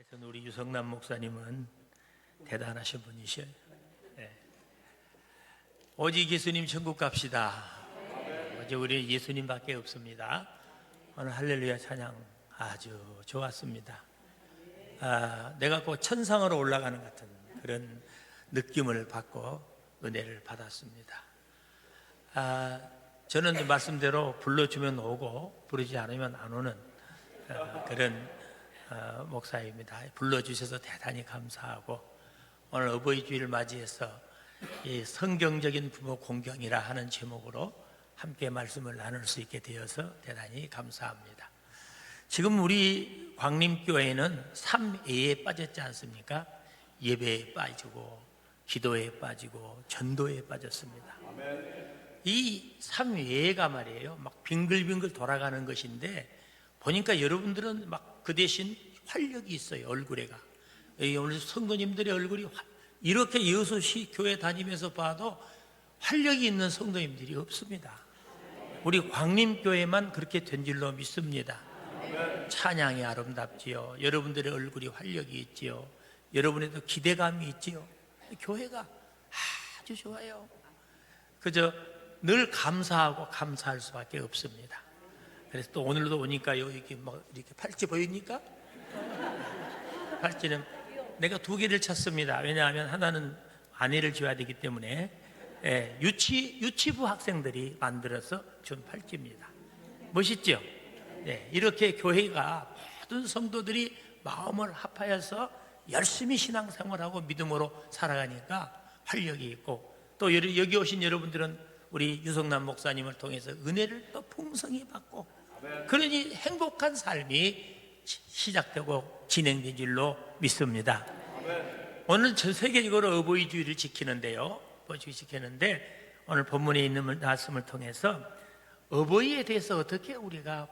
하여튼 우리 유성남 목사님은 대단하신 분이셔요. 네. 오직 예수님 천국 갑시다. 오직 우리 예수님밖에 없습니다. 오늘 할렐루야 찬양 아주 좋았습니다. 내가 꼭 천상으로 올라가는 같은 그런 느낌을 받고 은혜를 받았습니다. 저는 말씀대로 불러주면 오고 부르지 않으면 안 오는 그런 목사입니다. 불러주셔서 대단히 감사하고 오늘 어버이 주일을 맞이해서 이 성경적인 부모 공경이라 하는 제목으로 함께 말씀을 나눌 수 있게 되어서 대단히 감사합니다. 지금 우리 광림교회는 3예에 빠졌지 않습니까? 예배에 빠지고 기도에 빠지고 전도에 빠졌습니다. 이 3예가 말이에요 막 빙글빙글 돌아가는 것인데 보니까 여러분들은 막 그 대신 활력이 있어요. 얼굴에가 오늘 성도님들의 얼굴이 이렇게 여섯이 교회 다니면서 봐도 활력이 있는 성도님들이 없습니다. 우리 광림교회만 그렇게 된 줄로 믿습니다. 찬양이 아름답지요. 여러분들의 얼굴이 활력이 있지요. 여러분에도 기대감이 있지요. 교회가 아주 좋아요. 그저 늘 감사하고 감사할 수밖에 없습니다. 그래서 또 오늘도 오니까요, 이렇게 팔찌 보입니까? 팔찌는 내가 2개를 찾습니다. 왜냐하면 하나는 아내를 줘야 되기 때문에 유치부 학생들이 만들어서 준 팔찌입니다. 멋있죠? 이렇게 교회가 모든 성도들이 마음을 합하여서 열심히 신앙생활하고 믿음으로 살아가니까 활력이 있고 또 여기 오신 여러분들은 우리 유성남 목사님을 통해서 은혜를 또 풍성히 받고 그러니 행복한 삶이 시작되고 진행된 줄로 믿습니다. 오늘 전 세계적으로 어버이 주일을 지키는데요. 오늘 본문에 있는 말씀을 통해서 어버이에 대해서 어떻게 우리가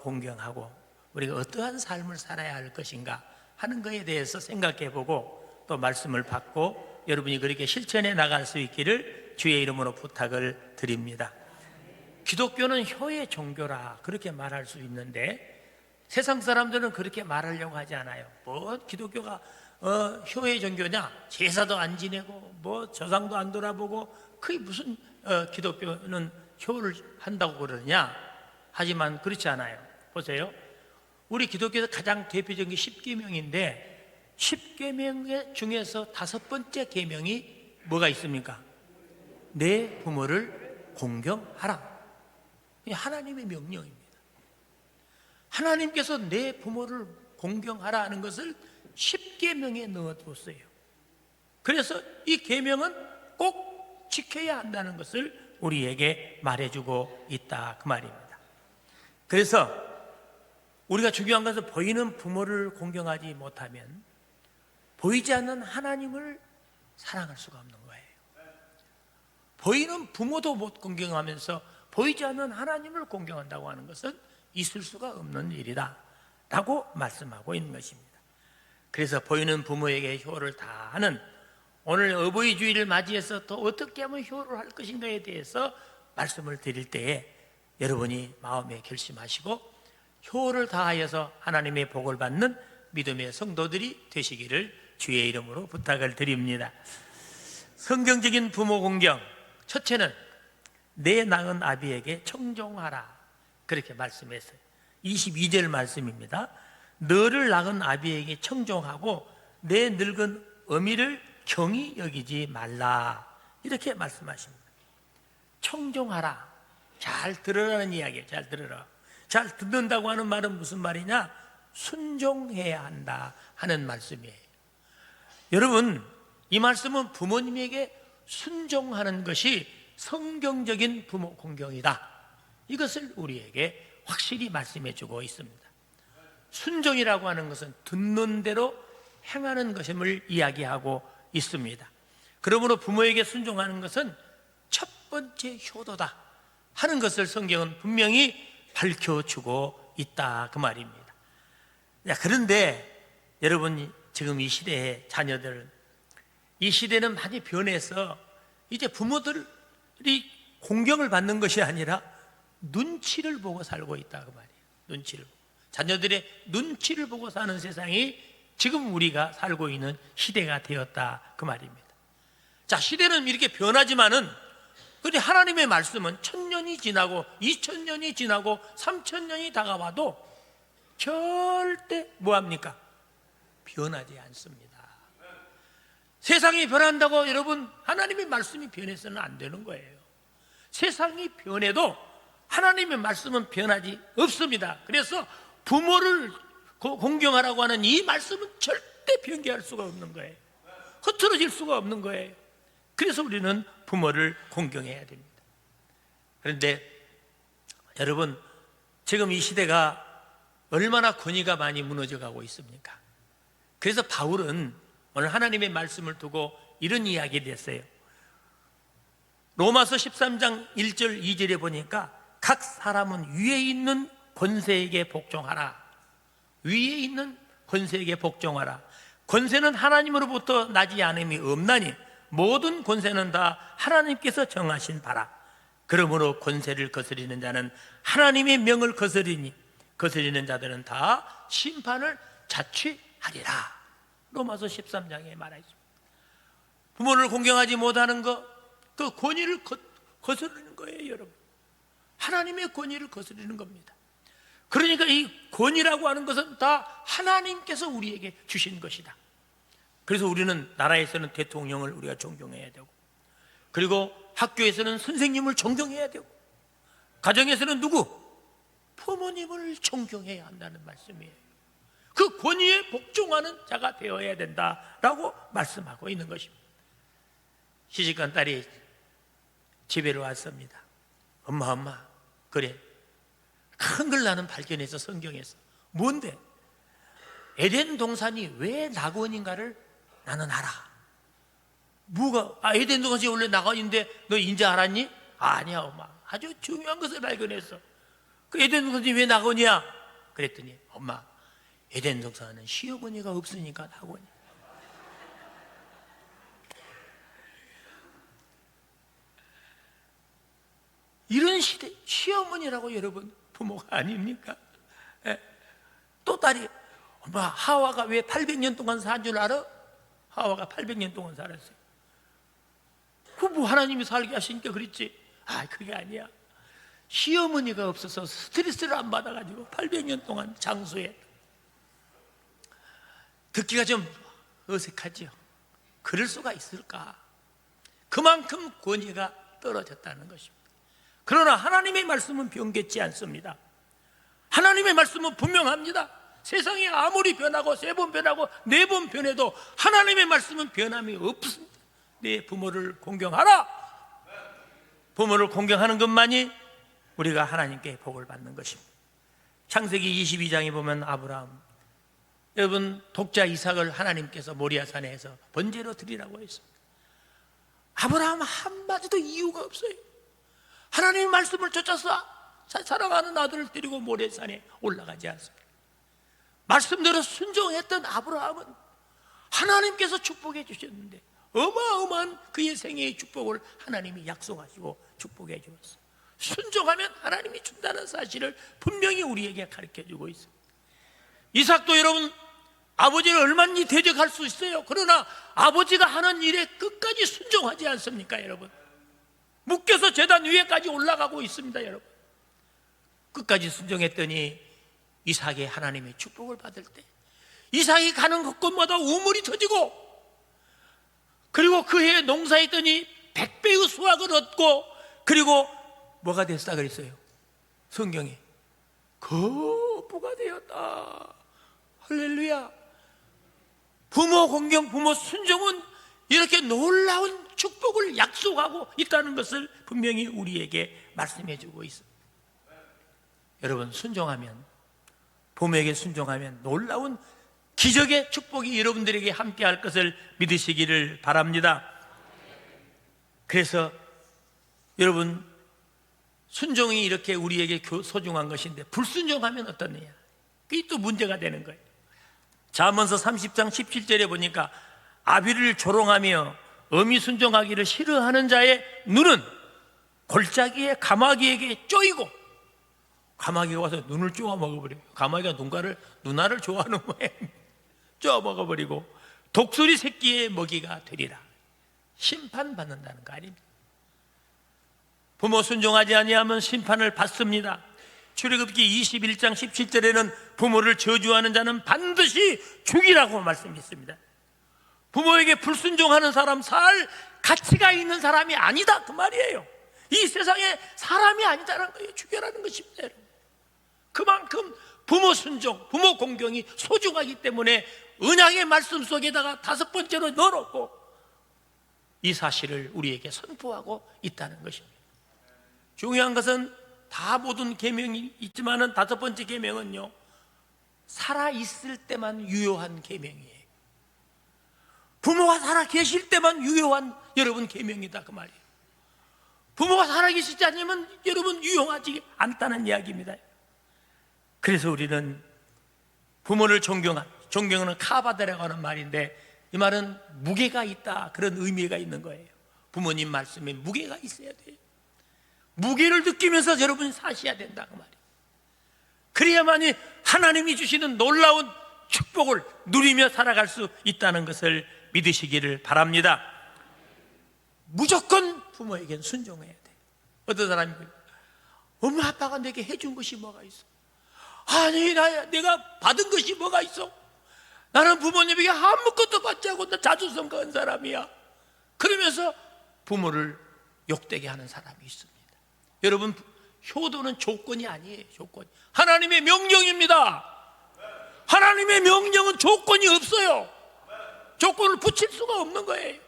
공경하고 우리가 어떠한 삶을 살아야 할 것인가 하는 것에 대해서 생각해 보고 또 말씀을 받고 여러분이 그렇게 실천해 나갈 수 있기를 주의 이름으로 부탁을 드립니다. 기독교는 효의 종교라 그렇게 말할 수 있는데 세상 사람들은 그렇게 말하려고 하지 않아요. 뭐 기독교가 효의 종교냐? 제사도 안 지내고 뭐 저상도 안 돌아보고 그게 무슨 기독교는 효를 한다고 그러느냐? 하지만 그렇지 않아요. 보세요. 우리 기독교에서 가장 대표적인 게 10계명인데 10계명 중에서 5번째 계명이 뭐가 있습니까? 내 부모를 공경하라. 하나님의 명령입니다. 하나님께서 내 부모를 공경하라 하는 것을 10계명에 넣어뒀어요. 그래서 이 계명은 꼭 지켜야 한다는 것을 우리에게 말해주고 있다 그 말입니다. 그래서 우리가 중요한 것은 보이는 부모를 공경하지 못하면 보이지 않는 하나님을 사랑할 수가 없는 거예요. 보이는 부모도 못 공경하면서 보이지 않는 하나님을 공경한다고 하는 것은 있을 수가 없는 일이다 라고 말씀하고 있는 것입니다. 그래서 보이는 부모에게 효를 다하는 오늘 어버이 주일을 맞이해서 또 어떻게 하면 효를 할 것인가에 대해서 말씀을 드릴 때에 여러분이 마음에 결심하시고 효를 다하여서 하나님의 복을 받는 믿음의 성도들이 되시기를 주의 이름으로 부탁을 드립니다. 성경적인 부모 공경 첫째는 내 낳은 아비에게 청종하라 그렇게 말씀했어요. 22절 말씀입니다. 너를 낳은 아비에게 청종하고 내 늙은 어미를 경히 여기지 말라 이렇게 말씀하십니다. 청종하라. 잘 들으라는 이야기예요. 잘 들으라. 잘 듣는다고 하는 말은 무슨 말이냐? 순종해야 한다 하는 말씀이에요. 여러분 이 말씀은 부모님에게 순종하는 것이 성경적인 부모 공경이다. 이것을 우리에게 확실히 말씀해 주고 있습니다. 순종이라고 하는 것은 듣는 대로 행하는 것임을 이야기하고 있습니다. 그러므로 부모에게 순종하는 것은 첫 번째 효도다 하는 것을 성경은 분명히 밝혀주고 있다 그 말입니다. 그런데 여러분 지금 이 시대의 자녀들 이 시대는 많이 변해서 이제 부모들이 공경을 받는 것이 아니라 눈치를 보고 살고 있다 그 말이에요. 눈치를 보고. 자녀들의 눈치를 보고 사는 세상이 지금 우리가 살고 있는 시대가 되었다 그 말입니다. 자, 시대는 이렇게 변하지만은 근데 하나님의 말씀은 1000년이 지나고 2000년이 지나고 3000년이 다가와도 절대 뭐합니까? 변하지 않습니다. 세상이 변한다고 여러분 하나님의 말씀이 변해서는 안 되는 거예요. 세상이 변해도 하나님의 말씀은 변하지 없습니다. 그래서 부모를 공경하라고 하는 이 말씀은 절대 변개할 수가 없는 거예요. 흐트러질 수가 없는 거예요. 그래서 우리는 부모를 공경해야 됩니다. 그런데 여러분, 지금 이 시대가 얼마나 권위가 많이 무너져 가고 있습니까? 그래서 바울은 오늘 하나님의 말씀을 두고 이런 이야기를 했어요. 로마서 13장 1절 2절에 보니까 각 사람은 위에 있는 권세에게 복종하라. 위에 있는 권세에게 복종하라. 권세는 하나님으로부터 나지 않음이 없나니 모든 권세는 다 하나님께서 정하신 바라. 그러므로 권세를 거스리는 자는 하나님의 명을 거스리는 자들은 다 심판을 자취하리라. 로마서 13장에 말하죠. 부모를 공경하지 못하는 것, 그 권위를 거스르는 거예요, 여러분. 하나님의 권위를 거스르는 겁니다. 그러니까 이 권위라고 하는 것은 다 하나님께서 우리에게 주신 것이다. 그래서 우리는 나라에서는 대통령을 우리가 존경해야 되고, 그리고 학교에서는 선생님을 존경해야 되고, 가정에서는 누구? 부모님을 존경해야 한다는 말씀이에요. 그 권위에 복종하는 자가 되어야 된다라고 말씀하고 있는 것입니다. 시집간 딸이 집에로 왔습니다. 엄마, 그래, 큰 걸 나는 발견해서 성경에서 뭔데? 에덴 동산이 왜 낙원인가를 나는 알아. 뭐가? 에덴 동산이 원래 낙원인데 너 인제 알았니? 아니야 엄마, 아주 중요한 것을 발견했어. 그 에덴 동산이 왜 낙원이야? 그랬더니 엄마, 에덴 동산은 시어머니가 없으니까 낙원이야. 이런 시대, 시어머니라고 여러분 부모가 아닙니까? 또 딸이, 엄마, 하와가 왜 800년 동안 산 줄 알아? 하와가 800년 동안 살았어요. 그 뭐 하나님이 살게 하시니까 그랬지. 그게 아니야. 시어머니가 없어서 스트레스를 안 받아가지고 800년 동안 장수했다. 듣기가 좀 어색하죠. 그럴 수가 있을까? 그만큼 권위가 떨어졌다는 것입니다. 그러나 하나님의 말씀은 변개치 않습니다. 하나님의 말씀은 분명합니다. 세상이 아무리 변하고 3번 변하고 4번 변해도 하나님의 말씀은 변함이 없습니다. 내 부모를 공경하라. 부모를 공경하는 것만이 우리가 하나님께 복을 받는 것입니다. 창세기 22장에 보면 아브라함, 여러분, 독자 이삭을 하나님께서 모리아산에서 번제로 드리라고 했습니다. 아브라함 한마디도 이유가 없어요. 하나님의 말씀을 쫓아서 사랑하는 아들을 데리고 모리아산에 올라가지 않습니다. 말씀대로 순종했던 아브라함은 하나님께서 축복해 주셨는데 어마어마한 그의 생애의 축복을 하나님이 약속하시고 축복해 주었어요. 순종하면 하나님이 준다는 사실을 분명히 우리에게 가르쳐주고 있습니다. 이삭도 여러분, 아버지를 얼마든지 대적할 수 있어요. 그러나 아버지가 하는 일에 끝까지 순종하지 않습니까, 여러분? 묶여서 제단 위에까지 올라가고 있습니다, 여러분. 끝까지 순종했더니 이삭이 하나님의 축복을 받을 때 이삭이 가는 곳곳마다 우물이 터지고, 그리고 그 해에 농사했더니 100배의 수확을 얻고, 그리고 뭐가 됐다 그랬어요? 성경에 거부가 되었다. 할렐루야. 부모 공경, 부모 순종은 이렇게 놀라운 축복을 약속하고 있다는 것을 분명히 우리에게 말씀해 주고 있습니다. 여러분, 순종하면, 부모에게 순종하면 놀라운 기적의 축복이 여러분들에게 함께 할 것을 믿으시기를 바랍니다. 그래서 여러분, 순종이 이렇게 우리에게 소중한 것인데 불순종하면 어떠느냐? 그게 또 문제가 되는 거예요. 잠언서 30장 17절에 보니까 아비를 조롱하며 어미 순종하기를 싫어하는 자의 눈은 골짜기에 가마귀에게 쪼이고, 가마귀가 와서 눈을 쪼아 먹어버려요. 가마귀가 누나를 좋아하는 모양입니다. 쪄 먹어버리고 독수리 새끼의 먹이가 되리라. 심판받는다는 거 아닙니까? 부모 순종하지 아니하면 심판을 받습니다. 출애굽기 21장 17절에는 부모를 저주하는 자는 반드시 죽이라고 말씀했습니다. 부모에게 불순종하는 사람 살 가치가 있는 사람이 아니다 그 말이에요. 이 세상에 사람이 아니다라는 거예요. 죽여라는 것입니다. 그만큼 부모 순종, 부모 공경이 소중하기 때문에 언약의 말씀 속에다가 5번째로 넣어놓고 이 사실을 우리에게 선포하고 있다는 것입니다. 중요한 것은 다 모든 계명이 있지만은 5번째 계명은요, 살아있을 때만 유효한 계명이에요. 부모가 살아 계실 때만 유효한 여러분 계명이다 그 말이에요. 부모가 살아 계시지 않으면 여러분 유용하지 않다는 이야기입니다. 그래서 우리는 부모를 존경하는 카바다라고 하는 말인데, 이 말은 무게가 있다 그런 의미가 있는 거예요. 부모님 말씀에 무게가 있어야 돼요. 무게를 느끼면서 여러분이 사셔야 된다 그 말이에요. 그래야만이 하나님이 주시는 놀라운 축복을 누리며 살아갈 수 있다는 것을 믿으시기를 바랍니다. 무조건 부모에게는 순종해야 돼. 어떤 사람이 엄마 아빠가 내게 해준 것이 뭐가 있어? 아니 내가 받은 것이 뭐가 있어? 나는 부모님에게 아무것도 받지 않고 나 자존심 강한 사람이야. 그러면서 부모를 욕되게 하는 사람이 있습니다. 여러분, 효도는 조건이 아니에요. 조건. 하나님의 명령입니다. 하나님의 명령은 조건이 없어요. 조건을 붙일 수가 없는 거예요.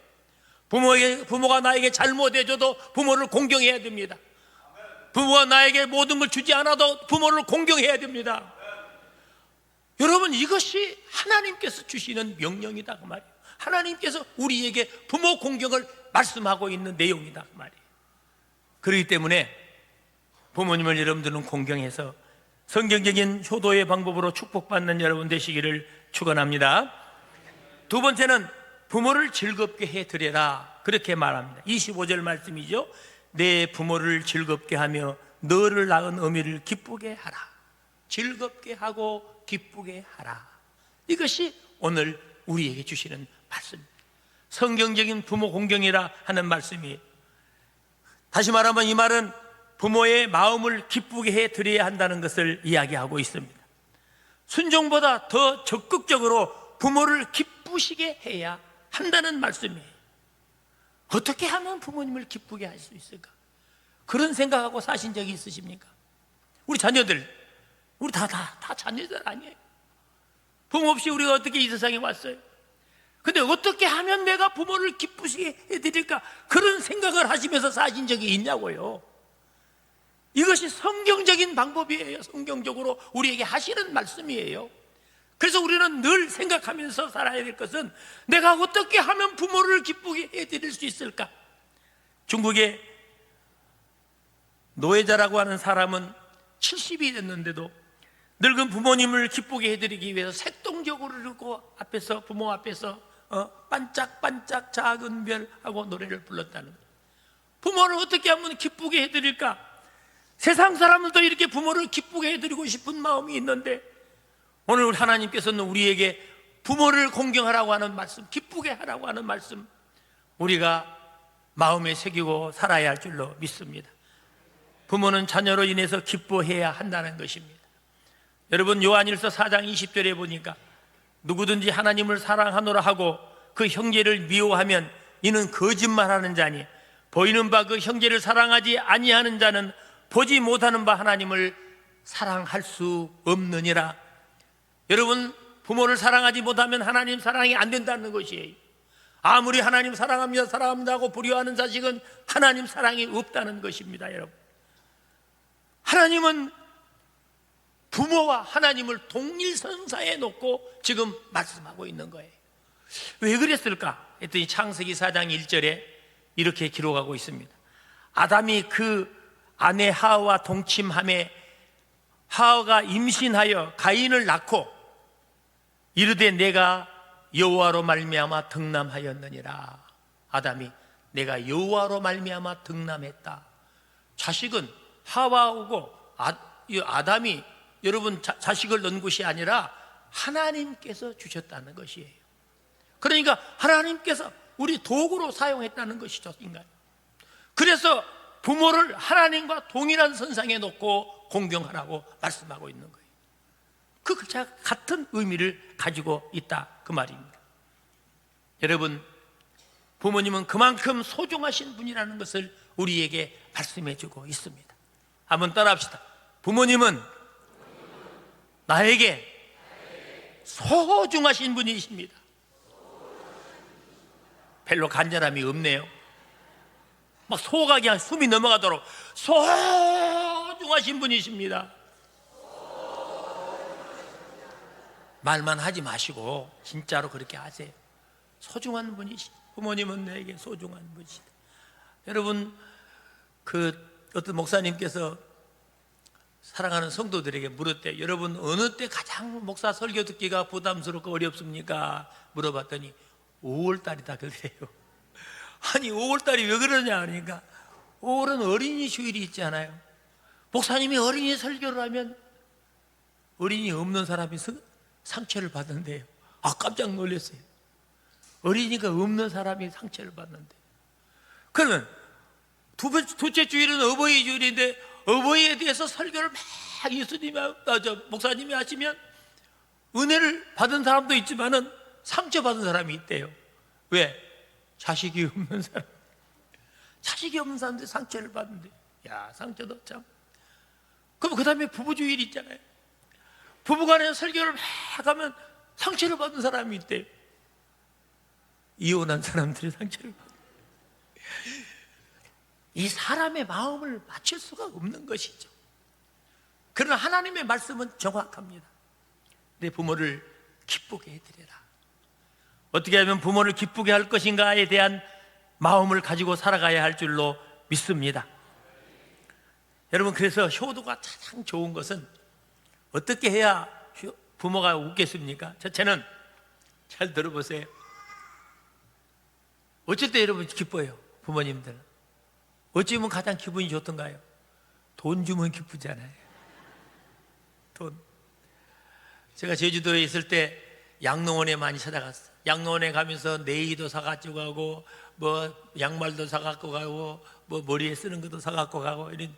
부모가 나에게 잘못해줘도 부모를 공경해야 됩니다. 부모가 나에게 모든 걸 주지 않아도 부모를 공경해야 됩니다. 여러분, 이것이 하나님께서 주시는 명령이다 그 말이에요. 하나님께서 우리에게 부모 공경을 말씀하고 있는 내용이다 그 말이에요. 그렇기 때문에 부모님을 여러분들은 공경해서 성경적인 효도의 방법으로 축복받는 여러분 되시기를 축원합니다. 두 번째는 부모를 즐겁게 해드려라 그렇게 말합니다. 25절 말씀이죠. 내 부모를 즐겁게 하며 너를 낳은 어미를 기쁘게 하라. 즐겁게 하고 기쁘게 하라. 이것이 오늘 우리에게 주시는 말씀입니다. 성경적인 부모 공경이라 하는 말씀이에요. 다시 말하면 이 말은 부모의 마음을 기쁘게 해드려야 한다는 것을 이야기하고 있습니다. 순종보다 더 적극적으로 부모를 기쁘시게 해야 한다는 말씀이에요. 어떻게 하면 부모님을 기쁘게 할 수 있을까? 그런 생각하고 사신 적이 있으십니까? 우리 자녀들, 우리 다 자녀들 아니에요? 부모 없이 우리가 어떻게 이 세상에 왔어요? 근데 어떻게 하면 내가 부모를 기쁘시게 해드릴까? 그런 생각을 하시면서 사신 적이 있냐고요. 이것이 성경적인 방법이에요. 성경적으로 우리에게 하시는 말씀이에요. 그래서 우리는 늘 생각하면서 살아야 될 것은 내가 어떻게 하면 부모를 기쁘게 해드릴 수 있을까? 중국의 노예자라고 하는 사람은 70이 됐는데도 늙은 부모님을 기쁘게 해드리기 위해서 색동적으로 이러고 부모 앞에서 반짝반짝 작은 별하고 노래를 불렀다는 거예요. 부모를 어떻게 하면 기쁘게 해드릴까? 세상 사람들도 이렇게 부모를 기쁘게 해드리고 싶은 마음이 있는데, 오늘 우리 하나님께서는 우리에게 부모를 공경하라고 하는 말씀, 기쁘게 하라고 하는 말씀, 우리가 마음에 새기고 살아야 할 줄로 믿습니다. 부모는 자녀로 인해서 기뻐해야 한다는 것입니다. 여러분, 요한일서 4장 20절에 보니까 누구든지 하나님을 사랑하노라 하고 그 형제를 미워하면 이는 거짓말하는 자니 보이는 바 그 형제를 사랑하지 아니하는 자는 보지 못하는 바 하나님을 사랑할 수 없느니라. 여러분, 부모를 사랑하지 못하면 하나님 사랑이 안 된다는 것이에요. 아무리 하나님 사랑합니다 하고 불효하는 자식은 하나님 사랑이 없다는 것입니다. 여러분, 하나님은 부모와 하나님을 동일선사에 놓고 지금 말씀하고 있는 거예요. 왜 그랬을까 했더니 창세기 4장 1절에 이렇게 기록하고 있습니다. 아담이 그 아내 하와와 동침함에 하와가 임신하여 가인을 낳고 이르되 내가 여호와로 말미암아 득남하였느니라. 아담이 내가 여호와로 말미암아 득남했다. 자식은 하와오고 아담이 여러분 자식을 낳은 것이 아니라 하나님께서 주셨다는 것이에요. 그러니까 하나님께서 우리 도구로 사용했다는 것이죠, 인간. 그래서 부모를 하나님과 동일한 선상에 놓고 공경하라고 말씀하고 있는 거예요. 그 글자가 같은 의미를 가지고 있다, 그 말입니다. 여러분, 부모님은 그만큼 소중하신 분이라는 것을 우리에게 말씀해 주고 있습니다. 한번 따라합시다. 부모님은 나에게 소중하신 분이십니다. 별로 간절함이 없네요. 막 소가 그냥 숨이 넘어가도록 소중하신 분이십니다. 말만 하지 마시고 진짜로 그렇게 하세요. 소중한 분이시다. 부모님은 내게 소중한 분이시다. 여러분, 어떤 목사님께서 사랑하는 성도들에게 물었대요. 여러분, 어느 때 가장 목사 설교 듣기가 부담스럽고 어렵습니까? 물어봤더니 5월달이다 그래요. 아니, 5월달이 왜 그러냐 하니까 5월은 어린이 주일이 있잖아요. 목사님이 어린이 설교를 하면 어린이 없는 사람이 상처를 받는데요. 아, 깜짝 놀랐어요. 어린이가 없는 사람이 상처를 받는데. 그러면 둘째 주일은 어버이 주일인데 어버이에 대해서 설교를 막 목사님이 하시면 은혜를 받은 사람도 있지만은 상처받은 사람이 있대요. 왜? 자식이 없는 사람. 자식이 없는 사람들이 상처를 받는데, 야, 상처도 참. 그럼 그 다음에 부부주일 있잖아요. 부부간에 설교를 막 하면 상처를 받은 사람이 있대요. 이혼한 사람들이 상처를 받는. 이 사람의 마음을 맞출 수가 없는 것이죠. 그러나 하나님의 말씀은 정확합니다. 내 부모를 기쁘게 해드려라. 어떻게 하면 부모를 기쁘게 할 것인가에 대한 마음을 가지고 살아가야 할 줄로 믿습니다. 여러분, 그래서 효도가 가장 좋은 것은 어떻게 해야 부모가 웃겠습니까? 첫째는, 잘 들어보세요. 어쩔 때 여러분 기뻐요, 부모님들은. 어찌면 가장 기분이 좋던가요? 돈 주면 기쁘잖아요. 돈. 제가 제주도에 있을 때 양로원에 많이 찾아갔어요. 양로원에 가면서 네이도 사가지고 가고, 뭐 양말도 사갖고 가고, 뭐 머리에 쓰는 것도 사갖고 가고, 이런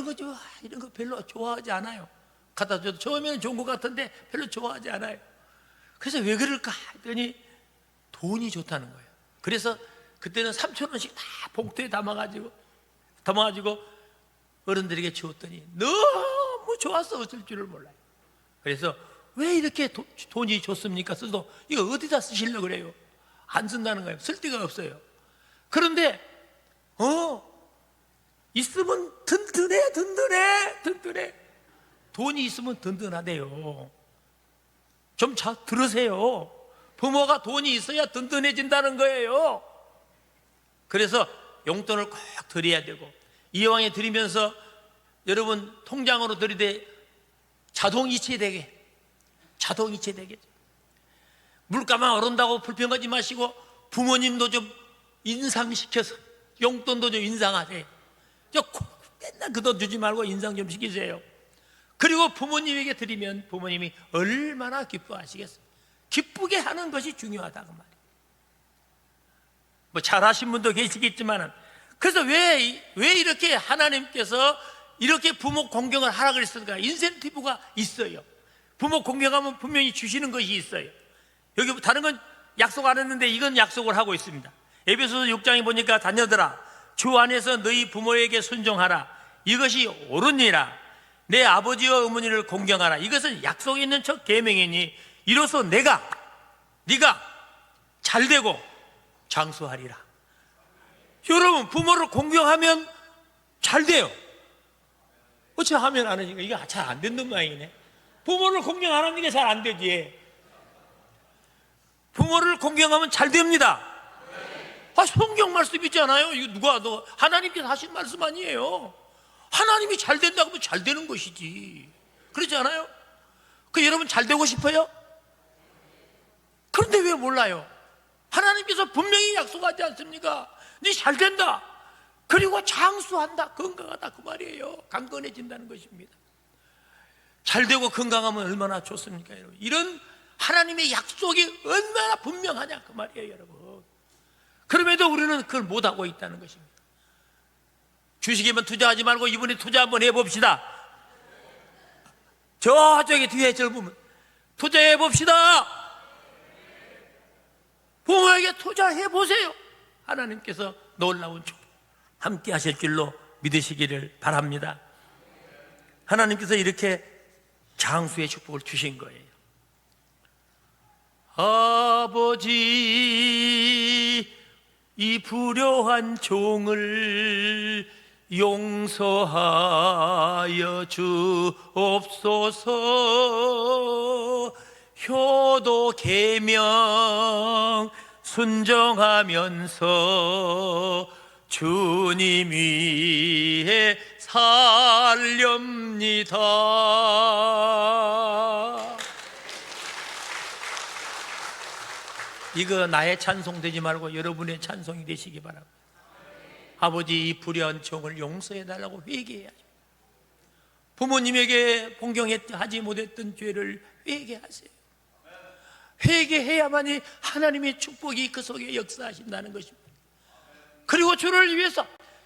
거 좋아, 이런 거 별로 좋아하지 않아요. 갖다 줘도 처음에는 좋은 것 같은데 별로 좋아하지 않아요. 그래서 왜 그럴까 했더니 돈이 좋다는 거예요. 그래서 그때는 3,000원씩 다 봉투에 담아가지고 어른들에게 주었더니 너무 좋았어. 어쩔 줄을 몰라요. 그래서 왜 이렇게 돈이 좋습니까? 써도 이거 어디다 쓰시려고 그래요? 안 쓴다는 거예요. 쓸 데가 없어요. 그런데 있으면 든든해. 돈이 있으면 든든하대요. 좀 잘 들으세요. 부모가 돈이 있어야 든든해진다는 거예요. 그래서 용돈을 꼭 드려야 되고, 이왕에 드리면서 여러분 통장으로 드리되 자동이체되게 물가만 오른다고 불평하지 마시고 부모님도 좀 인상시켜서 용돈도 좀 인상하세요. 맨날 그 돈 주지 말고 인상 좀 시키세요. 그리고 부모님에게 드리면 부모님이 얼마나 기뻐하시겠어요. 기쁘게 하는 것이 중요하다고 말이에요. 뭐 잘하신 분도 계시겠지만은, 그래서 왜 이렇게 하나님께서 이렇게 부모 공경을 하라 그랬을까? 인센티브가 있어요. 부모 공경하면 분명히 주시는 것이 있어요. 여기 다른 건 약속 안 했는데 이건 약속을 하고 있습니다. 에베소서 6장에 보니까 자녀들아, 주 안에서 너희 부모에게 순종하라. 이것이 옳으니라. 내 아버지와 어머니를 공경하라. 이것은 약속이 있는 첫 계명이니 이로써 네가 잘되고 장수하리라. 여러분, 부모를 공경하면 잘 돼요. 어찌 하면 안 하니까 이게 잘 안 된단 모양이네. 부모를 공경 안 하는 게 잘 안 되지. 부모를 공경하면 잘 됩니다. 성경 말씀 있잖아요. 이거 하나님께서 하신 말씀 아니에요. 하나님이 잘 된다고 하면 잘 되는 것이지. 그렇지 않아요? 여러분 잘 되고 싶어요? 그런데 왜 몰라요? 하나님께서 분명히 약속하지 않습니까? 네 잘 된다. 그리고 장수한다. 건강하다. 그 말이에요. 강건해진다는 것입니다. 잘되고 건강하면 얼마나 좋습니까, 여러분? 이런 하나님의 약속이 얼마나 분명하냐 그 말이에요, 여러분. 그럼에도 우리는 그걸 못하고 있다는 것입니다. 주식에만 투자하지 말고 이번에 투자 한번 해봅시다. 저쪽에 뒤에 젊으면 투자해봅시다. 부모에게 투자해보세요. 하나님께서 놀라운 축복 함께 하실 줄로 믿으시기를 바랍니다. 하나님께서 이렇게 장수의 축복을 주신 거예요. 아버지, 이 불효한 종을 용서하여 주옵소서. 효도 계명 순정하면서 주님 위에 살렵니다. 이거 나의 찬송 되지 말고 여러분의 찬송이 되시기 바랍니다. 아버지, 이 불의한 종을 용서해달라고 회개해야죠. 부모님에게 공경하지 못했던 죄를 회개하세요. 회개해야만이 하나님의 축복이 그 속에 역사하신다는 것입니다. 그리고 주를 위해서,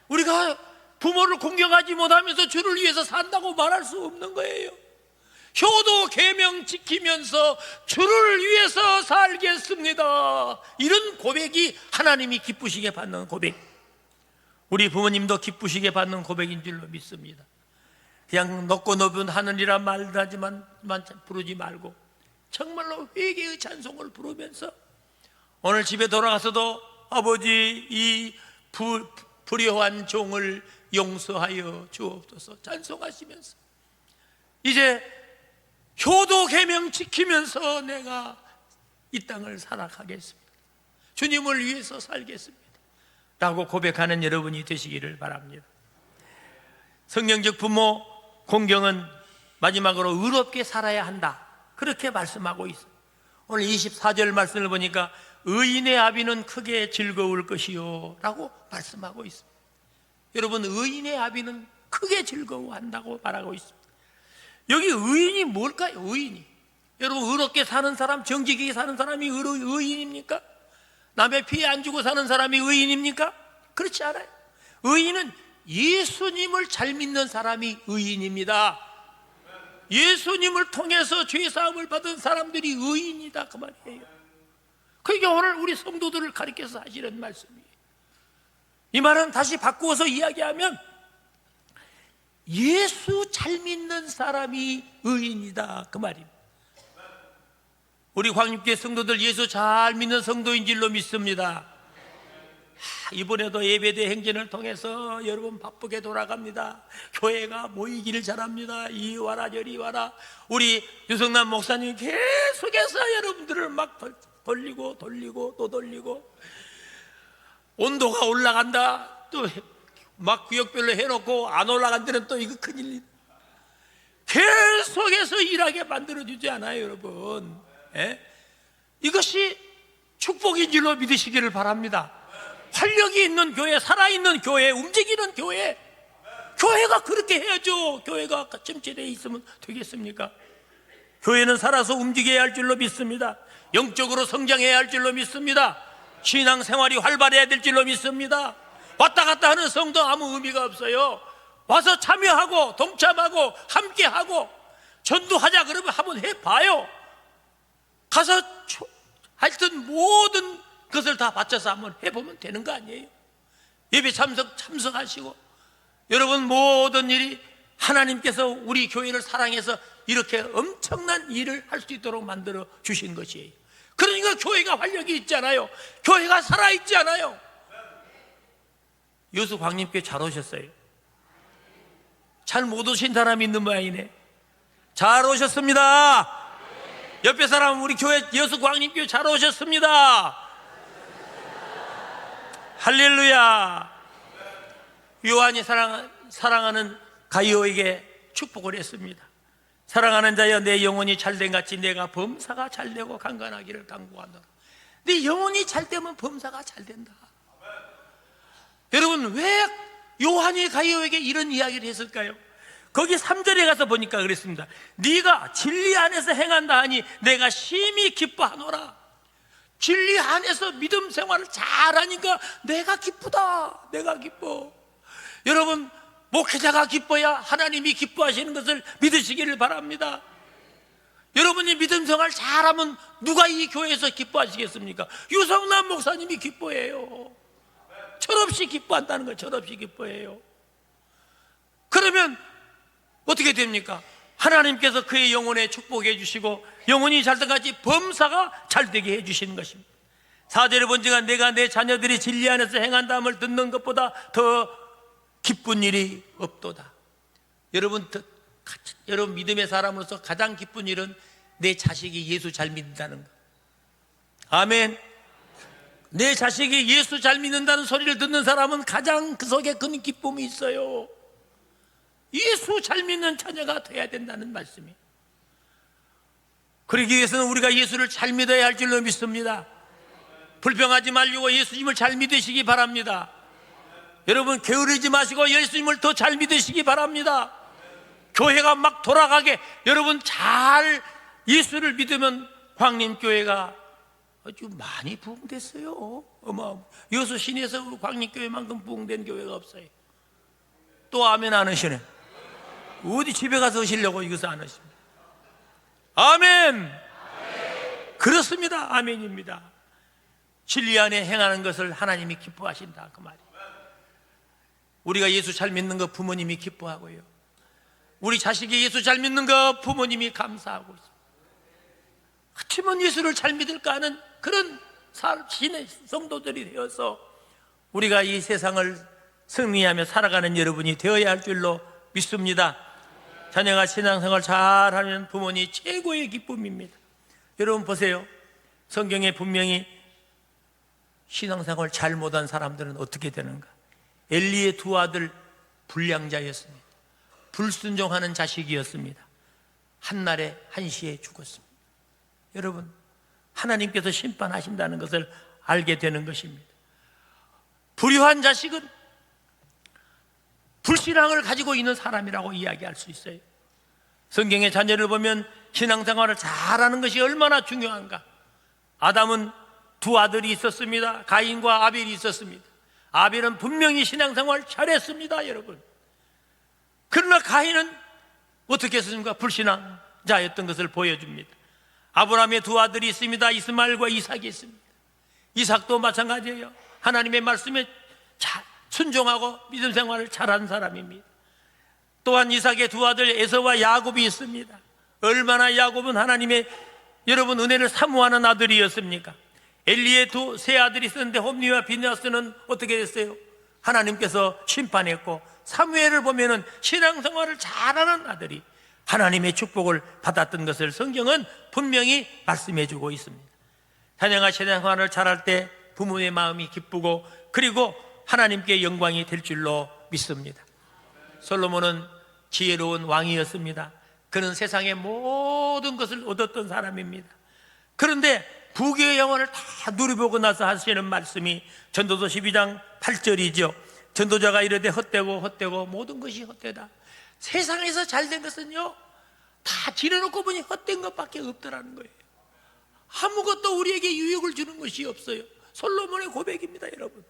우리가 부모를 공경하지 못하면서 주를 위해서 산다고 말할 수 없는 거예요. 효도 계명 지키면서 주를 위해서 살겠습니다. 이런 고백이 하나님이 기쁘시게 받는 고백, 우리 부모님도 기쁘시게 받는 고백인 줄로 믿습니다. 그냥 높고 높은 하늘이란 말하지만 부르지 말고 정말로 회개의 찬송을 부르면서 오늘 집에 돌아가서도 아버지, 이 불효한 종을 용서하여 주옵소서 찬송하시면서 이제 효도 계명 지키면서 내가 이 땅을 살아가겠습니다. 주님을 위해서 살겠습니다 라고 고백하는 여러분이 되시기를 바랍니다. 성경적 부모 공경은 마지막으로 의롭게 살아야 한다, 그렇게 말씀하고 있어요. 오늘 24절 말씀을 보니까 의인의 아비는 크게 즐거울 것이요 라고 말씀하고 있습니다. 여러분, 의인의 아비는 크게 즐거워한다고 말하고 있습니다. 여기 의인이 뭘까요? 의인이, 여러분, 의롭게 사는 사람, 정직하게 사는 사람이 의인입니까? 남의 피해 안 주고 사는 사람이 의인입니까? 그렇지 않아요. 의인은 예수님을 잘 믿는 사람이 의인입니다. 예수님을 통해서 죄사함을 받은 사람들이 의인이다 그 말이에요. 그게 오늘 우리 성도들을 가리켜서 하시는 말씀이에요. 이 말은 다시 바꾸어서 이야기하면 예수 잘 믿는 사람이 의인이다 그 말입니다. 우리 광립교회 성도들 예수 잘 믿는 성도인 줄로 믿습니다. 이번에도 예배대 행진을 통해서 여러분 바쁘게 돌아갑니다. 교회가 모이기를 잘합니다. 이 와라 저리 와라. 우리 유성남 목사님 계속해서 여러분들을 막 돌리고 또 돌리고, 온도가 올라간다 또 막 구역별로 해놓고 안 올라간 데는 또 이거 큰일. 계속해서 일하게 만들어주지 않아요, 여러분? 이것이 축복인 줄로 믿으시기를 바랍니다. 활력이 있는 교회, 살아있는 교회, 움직이는 교회, 교회가 그렇게 해야죠. 교회가 찜질해 있으면 되겠습니까? 교회는 살아서 움직여야 할 줄로 믿습니다. 영적으로 성장해야 할 줄로 믿습니다. 신앙생활이 활발해야 될 줄로 믿습니다. 왔다 갔다 하는 성도 아무 의미가 없어요. 와서 참여하고 동참하고 함께하고 전도하자 그러면 한번 해봐요. 가서 하여튼 모든 것을 다 바쳐서 한번 해보면 되는 거 아니에요? 예배 참석하시고 여러분 모든 일이 하나님께서 우리 교회를 사랑해서 이렇게 엄청난 일을 할 수 있도록 만들어 주신 것이에요. 그러니까 교회가 활력이 있잖아요. 교회가 살아있잖아요. 여수 광림교회 잘 오셨어요. 잘 못 오신 사람이 있는 모양이네. 잘 오셨습니다. 옆에 사람 우리 교회 여수 광림교회 잘 오셨습니다. 할렐루야. 요한이 사랑하는 가이오에게 축복을 했습니다. 사랑하는 자여, 내 영혼이 잘된 같이 내가 범사가 잘되고 강건하기를 간구한다. 내 영혼이 잘되면 범사가 잘된다. 여러분, 왜 요한이 가이오에게 이런 이야기를 했을까요? 거기 3절에 가서 보니까 그랬습니다. 네가 진리 안에서 행한다 하니 내가 심히 기뻐하노라. 진리 안에서 믿음 생활을 잘하니까 내가 기쁘다. 내가 기뻐. 여러분, 목회자가 기뻐야 하나님이 기뻐하시는 것을 믿으시기를 바랍니다. 여러분이 믿음 생활 잘하면 누가 이 교회에서 기뻐하시겠습니까? 유성남 목사님이 기뻐해요. 철없이 기뻐한다는 걸 철없이 기뻐해요. 그러면 어떻게 됩니까? 하나님께서 그의 영혼에 축복해 주시고 영혼이 잘때까지 범사가 잘되게 해주시는 것입니다. 4절에 본지가 내가 내 자녀들이 진리 안에서 행한다함을 듣는 것보다 더 기쁜 일이 없도다. 여러분 믿음의 사람으로서 가장 기쁜 일은 내 자식이 예수 잘 믿는다는 것. 아멘. 내 자식이 예수 잘 믿는다는 소리를 듣는 사람은 가장 그 속에 큰 기쁨이 있어요. 예수 잘 믿는 자녀가 돼야 된다는 말씀이에요. 그러기 위해서는 우리가 예수를 잘 믿어야 할 줄로 믿습니다. 불평하지 말고 예수님을 잘 믿으시기 바랍니다. 여러분, 게으르지 마시고 예수님을 더 잘 믿으시기 바랍니다. 교회가 막 돌아가게 여러분 잘 예수를 믿으면 광림교회가 아주 많이 부흥됐어요. 여수 시내에서 광림교회만큼 부흥된 교회가 없어요. 또 아멘 안 하시네. 어디 집에 가서 하시려고 이것을 안 하십니다. 아멘. 그렇습니다. 아멘입니다. 진리 안에 행하는 것을 하나님이 기뻐하신다 그 말이에요. 우리가 예수 잘 믿는 거 부모님이 기뻐하고요, 우리 자식이 예수 잘 믿는 거 부모님이 감사하고 있습니다. 하지만 예수를 잘 믿을까 하는 그런 신의 성도들이 되어서 우리가 이 세상을 승리하며 살아가는 여러분이 되어야 할 줄로 믿습니다. 자녀가 신앙생활 잘하면 부모님 최고의 기쁨입니다. 여러분 보세요. 성경에 분명히 신앙생활 잘 못한 사람들은 어떻게 되는가? 엘리의 두 아들 불량자였습니다. 불순종하는 자식이었습니다. 한날에 한시에 죽었습니다. 여러분, 하나님께서 심판하신다는 것을 알게 되는 것입니다. 불효한 자식은 불신앙을 가지고 있는 사람이라고 이야기할 수 있어요. 성경의 자녀를 보면 신앙생활을 잘하는 것이 얼마나 중요한가. 아담은 두 아들이 있었습니다. 가인과 아벨이 있었습니다. 아벨은 분명히 신앙생활 잘했습니다, 여러분. 그러나 가인은 어떻게 했습니까? 불신앙자였던 것을 보여줍니다. 아브라함의 두 아들이 있습니다. 이스마엘과 이삭이 있습니다. 이삭도 마찬가지예요. 하나님의 말씀에 순종하고 믿음 생활을 잘한 사람입니다. 또한 이삭의 두 아들 에서와 야곱이 있습니다. 얼마나 야곱은 하나님의 여러분 은혜를 사모하는 아들이었습니까? 엘리의 세 아들이 있었는데 홈리와 비느하스는 어떻게 됐어요? 하나님께서 심판했고, 사무엘을 보면은 신앙생활을 잘하는 아들이 하나님의 축복을 받았던 것을 성경은 분명히 말씀해주고 있습니다. 자녀가 신앙생활을 잘할 때 부모의 마음이 기쁘고 그리고 하나님께 영광이 될 줄로 믿습니다. 솔로몬은 지혜로운 왕이었습니다. 그는 세상의 모든 것을 얻었던 사람입니다. 그런데 부귀의 영혼을 다 누려보고 나서 하시는 말씀이 전도서 12장 8절이죠. 전도자가 이르되 헛되고 모든 것이 헛되다. 세상에서 잘된 것은요, 다 지내놓고 보니 헛된 것밖에 없더라는 거예요. 아무것도 우리에게 유익을 주는 것이 없어요. 솔로몬의 고백입니다, 여러분.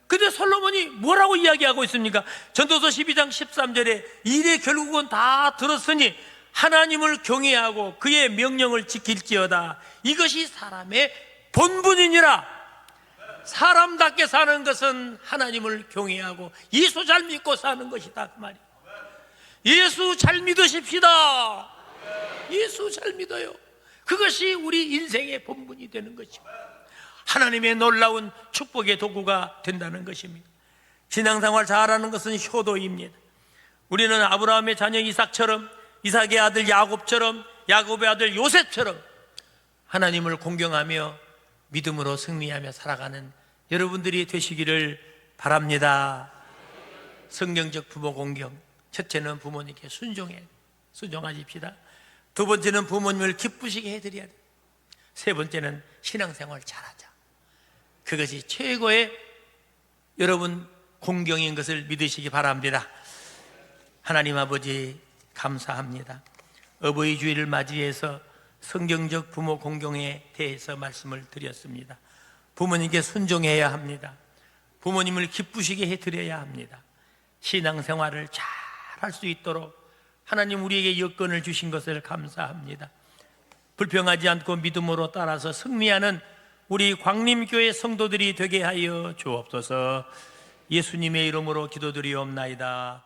근데 솔로몬이 뭐라고 이야기하고 있습니까? 전도서 12장 13절에 이래 결국은 다 들었으니 하나님을 경외하고 그의 명령을 지킬지어다. 이것이 사람의 본분이니라. 사람답게 사는 것은 하나님을 경외하고 예수 잘 믿고 사는 것이다 그 말이에요. 예수 잘 믿으십시다. 예수 잘 믿어요. 그것이 우리 인생의 본분이 되는 것입니다. 하나님의 놀라운 축복의 도구가 된다는 것입니다. 신앙생활 잘하는 것은 효도입니다. 우리는 아브라함의 자녀 이삭처럼, 이삭의 아들 야곱처럼, 야곱의 아들 요셉처럼 하나님을 공경하며 믿음으로 승리하며 살아가는 여러분들이 되시기를 바랍니다. 성경적 부모 공경. 첫째는 부모님께 순종하십시다. 두 번째는 부모님을 기쁘시게 해드려야 돼요. 세 번째는 신앙생활 잘하자. 그것이 최고의 여러분 공경인 것을 믿으시기 바랍니다. 하나님 아버지 감사합니다. 어버이 주일을 맞이해서 성경적 부모 공경에 대해서 말씀을 드렸습니다. 부모님께 순종해야 합니다. 부모님을 기쁘시게 해드려야 합니다. 신앙생활을 잘 할 수 있도록 하나님 우리에게 여건을 주신 것을 감사합니다. 불평하지 않고 믿음으로 따라서 승리하는 우리 광림교회 성도들이 되게 하여 주옵소서. 예수님의 이름으로 기도드리옵나이다.